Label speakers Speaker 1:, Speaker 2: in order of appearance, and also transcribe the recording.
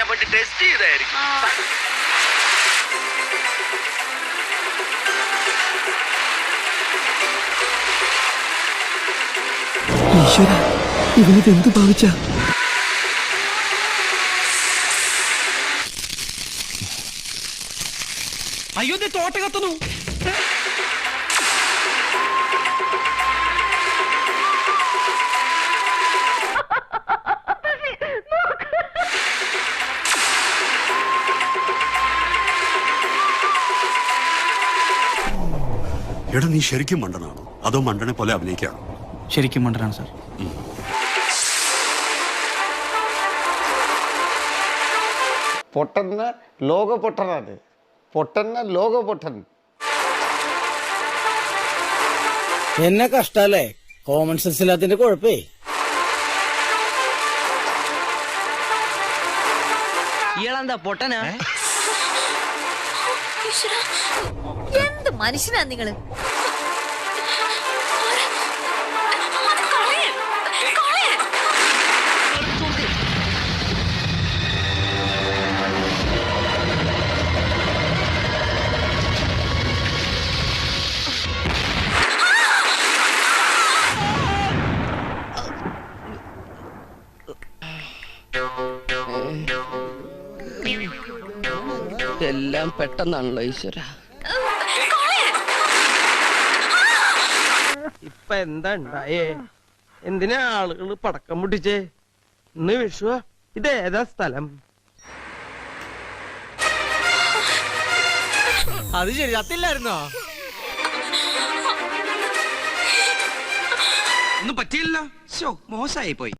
Speaker 1: ഞാൻ പോയിട്ട് ടെസ്റ്റ് ചെയ്തായിരിക്കും.
Speaker 2: ഈശ്വര, ഇവനിതെന്ത് ഭാവിച്ച?
Speaker 3: അയ്യോ, തോട്ട കത്തുന്നു.
Speaker 4: എടാ, നീ ശരിക്കും മണ്ടനാണോ അതോ മണ്ടനെ പോലെ അഭിനയിക്കാണോ?
Speaker 3: ശരിക്കും മണ്ടനാണ് സാർ.
Speaker 5: പൊട്ടന്ന ലോക പൊട്ടനാണ്. പൊട്ടന്ന ലോക പൊട്ടൻ.
Speaker 2: എന്നെ കഷ്ടല്ലേ, കോമൺ സെൻസ് ഇല്ലാത്തതിന്റെ കുഴപ്പേ.
Speaker 1: ഇയാളെന്താ പൊട്ടനാ?
Speaker 6: എന്ത് മനുഷ്യനാ നിങ്ങള്?
Speaker 1: എല്ലാം പെട്ടെന്നാണല്ലോ ഈശ്വര.
Speaker 3: ഇപ്പൊ എന്താ ഉണ്ടായേ? എന്തിനാ ആളുകൾ പടക്കം പൊട്ടിച്ചേ? ഇന്ന് വിഷുവാ. ഇതേതാ സ്ഥലം? അത് ശരി, ചത്തില്ലായിരുന്നോ?
Speaker 1: ഒന്നും പറ്റിയില്ലല്ലോ. മോശമായി പോയി.